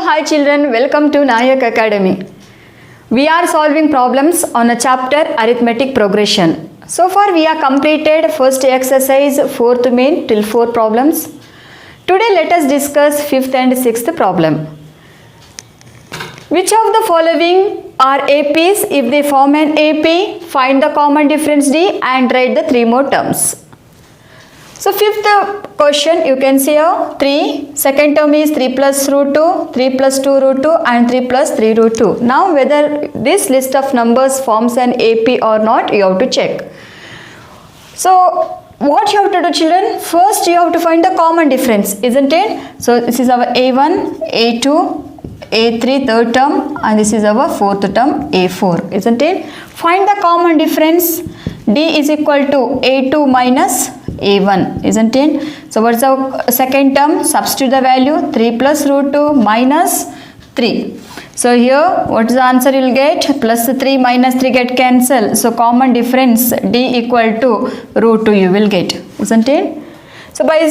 hi children, welcome to Nayak Academy. We are solving problems on a chapter arithmetic progression. So far we have completed first exercise, fourth main till 4 problems. Today let us discuss fifth and sixth problem. Which of the following are APs? If they form an AP, find the common difference D and write the 3 more terms. So fifth question you can see here 3, second term is 3 plus root 2, 3 plus 2 root 2 and 3 plus 3 root 2. Now whether this list of numbers forms an AP or not, you have to check. So what you have to do children? First you have to find the common difference, isn't it? So this is our A1, A2, A3 third term and this is our fourth term A4, isn't it? Find the common difference. D is equal to A2 minus A1, isn't it? So what's the second term? Substitute the value 3 plus root 2 minus 3. So here what is the answer you will get? Plus 3 minus 3 get cancelled. So common difference D equal to root 2 you will get, isn't it? So by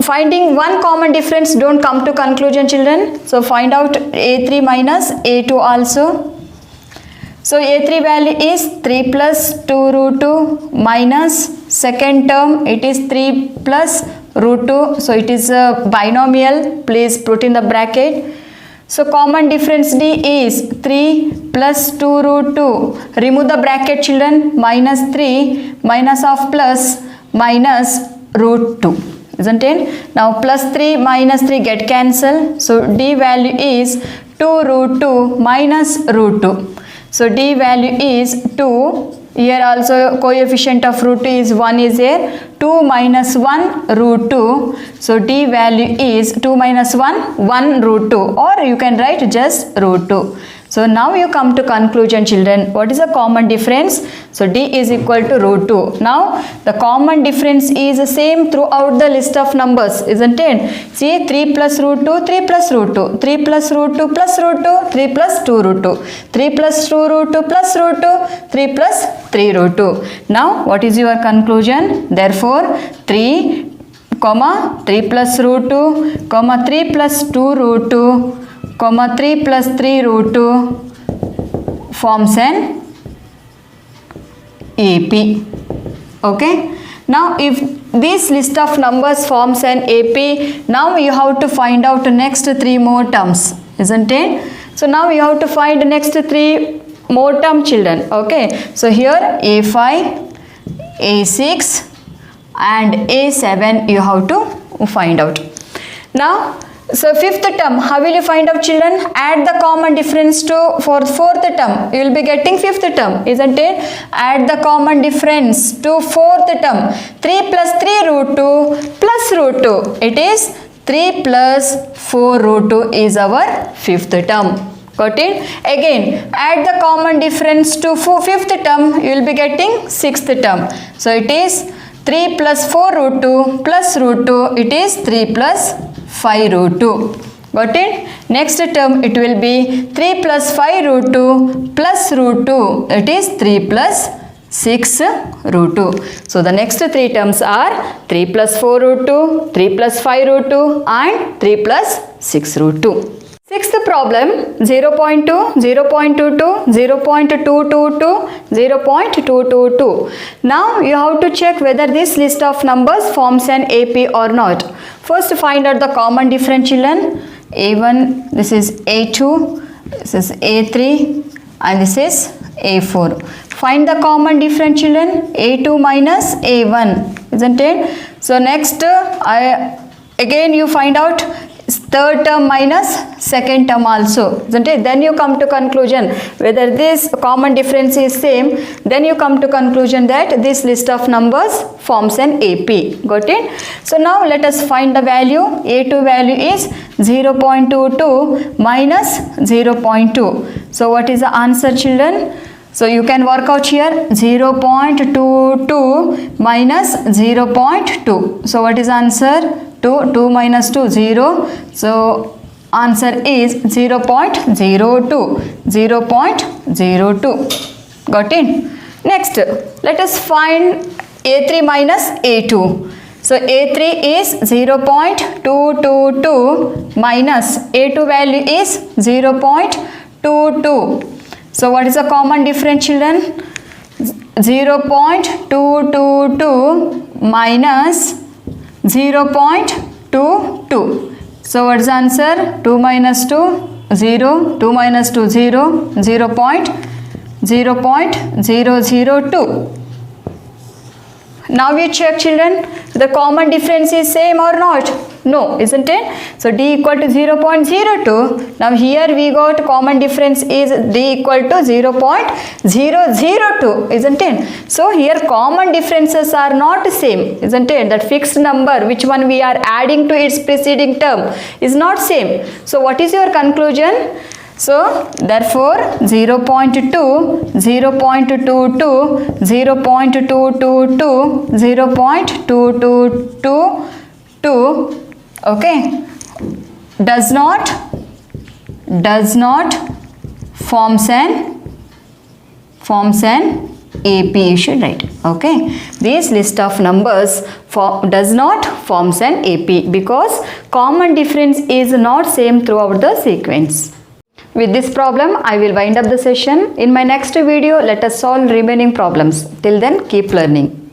finding one common difference, don't come to conclusion children. So find out A3 minus A2 also. So A3 value is 3 plus 2 root 2 minus second term it is 3 plus root 2. So it is a binomial, please put in the bracket. So common difference D is 3 plus 2 root 2. Remove the bracket children, minus 3 minus of plus minus root 2, isn't it? Now plus 3 minus 3 get cancelled. So D value is 2 root 2 minus root 2. So D value is 2. Here also coefficient of root 2 is 1 is there. 2 minus 1 root 2. So D value is 2 minus 1 root 2, or you can write just root 2. So now you come to conclusion children. What is the common difference? So D is equal to root 2. Now the common difference is the same throughout the list of numbers, isn't it? See 3 plus root 2, 3 plus root 2, 3 plus root 2 plus root 2, 3 plus 2 root 2, 3 plus 2 root 2 plus root 2, 3 plus 3 root 2. Now what is your conclusion? Therefore 3, 3 plus root 2, 3 plus 2 root 2, 3 plus 3 root 2 forms an AP. Okay. Now if this list of numbers forms an AP, now you have to find out the next 3 more terms, isn't it? So now you have to find the next 3 more term children. Okay. So here A5, A6 and A7 you have to find out. Now so fifth term, how will you find out children? Add the common difference to for fourth term. You will be getting fifth term, isn't it? Add the common difference to fourth term. 3 plus 3 root 2 plus root 2. It is 3 plus 4 root 2 is our fifth term. Got it? Again, add the common difference to fifth term. You will be getting sixth term. So it is 3 plus 4 root 2 plus root 2. It is 3 plus 5 root 2. Got it? Next term it will be 3 plus 5 root 2 plus root 2. It is 3 plus 6 root 2. So the next 3 terms are 3 plus 4 root 2, 3 plus 5 root 2 and 3 plus 6 root 2. Sixth problem 0.2, 0.22, 0.222, 0.222. Now you have to check whether this list of numbers forms an AP or not. First find out the common difference children. A1, this is A2, this is A3 and this is A4. Find the common difference children. A2 minus A1, isn't it? So next again you find out third term minus second term also, isn't it? Then you come to conclusion whether this common difference is same. Then you come to conclusion that this list of numbers forms an AP. Got it? So now let us find the value. A2 value is 0.22 minus 0.2. So what is the answer children? So you can work out here 0.22 minus 0.2. So what is answer? 2 minus 2 0. So answer is 0.02. 0.02. Got it? Next let us find A3 minus A2. So A3 is 0.222 minus A2 value is 0.22. So what is the common difference, children? 0.222 minus 0.22. So what is the answer? 2 minus 2, 0, 2 minus 2, 0, 0.002. Now we check, children, the common difference is same or not? No, isn't it? So D equal to 0.02. Now here we got common difference is D equal to 0.002, isn't it? So here common differences are not same, isn't it? That fixed number, which one we are adding to its preceding term, is not same. So what is your conclusion? So therefore 0.2, 0.22, 0.222, 0.222, okay, does not forms an AP, you should write. Okay, this list of numbers does not forms an AP because common difference is not same throughout the sequence. With this problem, I will wind up the session. In my next video, let us solve remaining problems. Till then, keep learning.